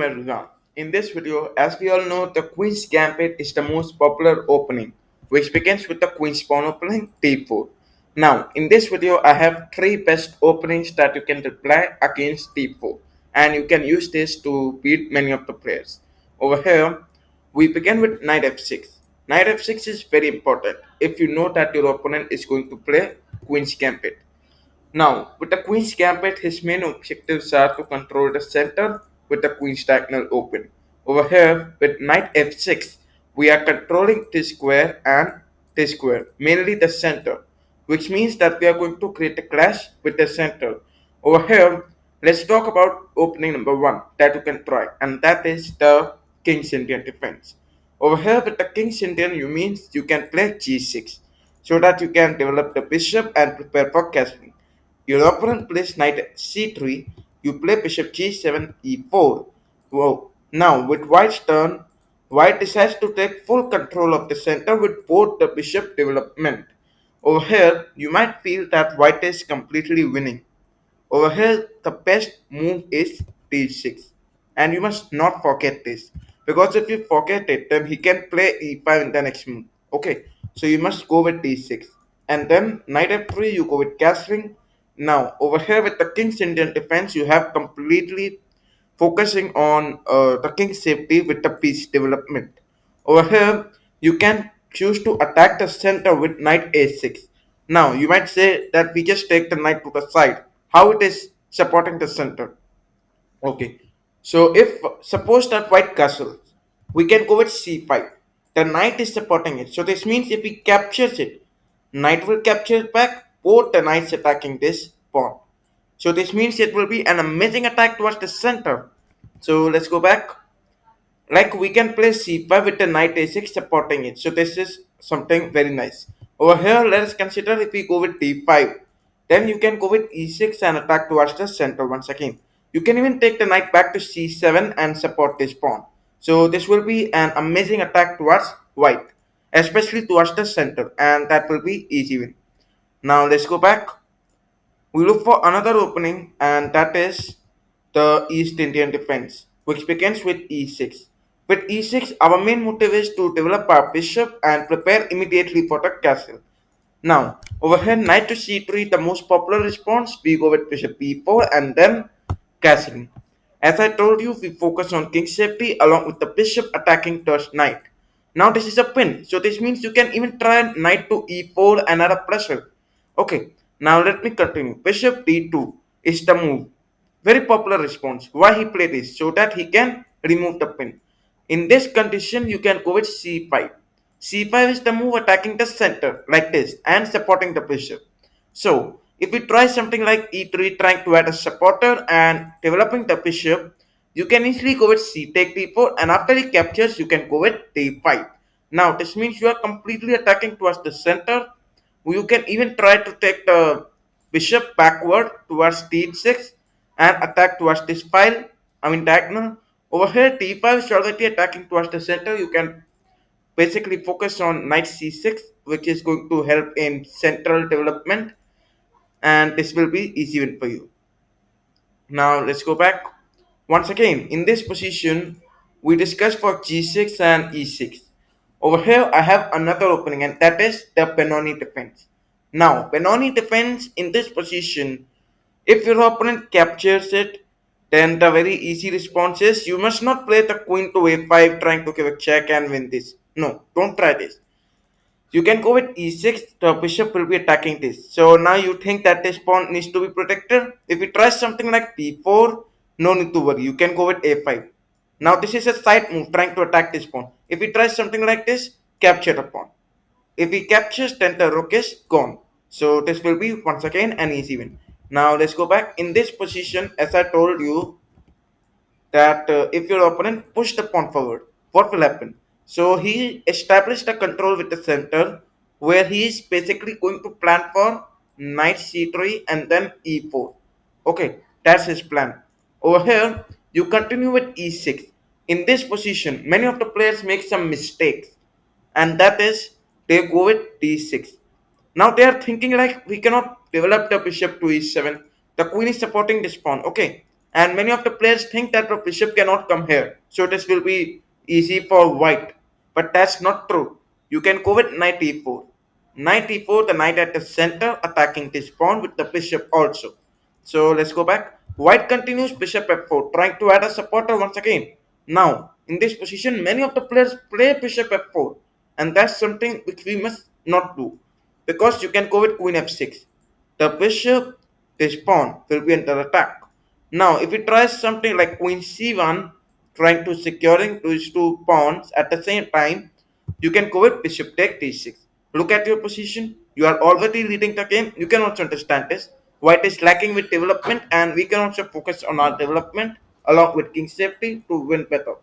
Everyone. In this video, as we all know, the Queen's Gambit is the most popular opening, which begins with the Queen's Pawn opening D4. Now, in this video, I have three best openings that you can reply against D4, and you can use this to beat many of the players. Over here, we begin with Knight F6. Knight F6 is very important if you know that your opponent is going to play Queen's Gambit. Now, with the Queen's Gambit, his main objectives are to control the center with the Queen's diagonal open. Over here, with Knight f6, we are controlling this square and this square, mainly the center, which means that we are going to create a clash with the center. Over here, let's talk about opening number one that you can try, and that is the King's Indian defense. Over here, with the King's Indian, you means you can play g6 so that you can develop the bishop and prepare for castling. Your opponent plays knight c3, you play bishop g7, e4. Wow. Now, with white's turn, white decides to take full control of the center with both the bishop development. Over here, you might feel that white is completely winning. Over here, the best move is d6. And you must not forget this. Because if you forget it, then he can play e5 in the next move. Okay, so you must go with d6. And then knight f3, you go with castling. Now, over here with the king's Indian defense, you have completely focusing on the king's safety with the piece development. Over here, you can choose to attack the center with knight a6. Now, you might say that we just take the knight to the side. How it is supporting the center? Okay. So, if suppose that white castles, we can go with c5. The knight is supporting it. So, this means if he captures it, knight will capture it back. Both the knights attacking this pawn. So this means it will be an amazing attack towards the center. So let's go back. Like we can play c5 with the knight a6 supporting it. So this is something very nice. Over here, let us consider if we go with d5. Then you can go with e6 and attack towards the center once again. You can even take the knight back to c7 and support this pawn. So this will be an amazing attack towards white, especially towards the center, and that will be easy win. Now let's go back. We look for another opening, and that is the East Indian defense, which begins with e6. With e6, our main motive is to develop our bishop and prepare immediately for the castle. Now, over here, knight to c3, the most popular response, we go with bishop e4 and then castling. As I told you, we focus on king safety along with the bishop attacking towards knight. Now this is a pin, so this means you can even try knight to e4 and add a pressure. Okay, now let me continue. Bishop d2 is the move. Very popular response. Why he played this? So that he can remove the pin. In this condition, you can go with c5. c5 is the move attacking the center like this and supporting the bishop. So if we try something like e3 trying to add a supporter and developing the bishop, you can easily go with c take d4 and after he captures you can go with d5. Now this means you are completely attacking towards the center. You can even try to take the bishop backward towards d6 and attack towards this file, diagonal. Over here d5 is already attacking towards the center. You can basically focus on knight c6, which is going to help in central development, and this will be easy win for you. Now let's go back. Once again, in this position, we discussed for g6 and e6. Over here, I have another opening, and that is the Penoni defense. Now, Penoni defense in this position, if your opponent captures it, then the very easy response is you must not play the queen to a5 trying to give a check and win this. No, don't try this. You can go with e6, the bishop will be attacking this. So now you think that this pawn needs to be protected. If you try something like b4, no need to worry. You can go with a5. Now this is a side move trying to attack this pawn. If he tries something like this, capture the pawn. If he captures, then the rook is gone. So this will be once again an easy win. Now let's go back. In this position, as I told you, that if your opponent push the pawn forward, what will happen? So he established a control with the center where he is basically going to plan for knight c3 and then e4. Okay, that's his plan. Over here, you continue with e6. In this position, many of the players make some mistakes, and that is they go with d6. Now they are thinking like we cannot develop the bishop to e7. The queen is supporting this pawn. Okay, And many of the players think that the bishop cannot come here, so this will be easy for white. But that's not true. You can go with knight e4. Knight e4, the knight at the center, attacking this pawn with the bishop also. So let's go back. White continues bishop f4, trying to add a supporter once again. Now, in this position, many of the players play bishop f4, and that's something which we must not do, because you can go with queen f6. The bishop, this pawn, will be under attack. Now, if he tries something like queen c1, trying to securing these two pawns at the same time, you can go with bishop take d6. Look at your position. You are already leading the game. You can also understand this. White is lacking with development, and we can also focus on our development along with king safety to win better.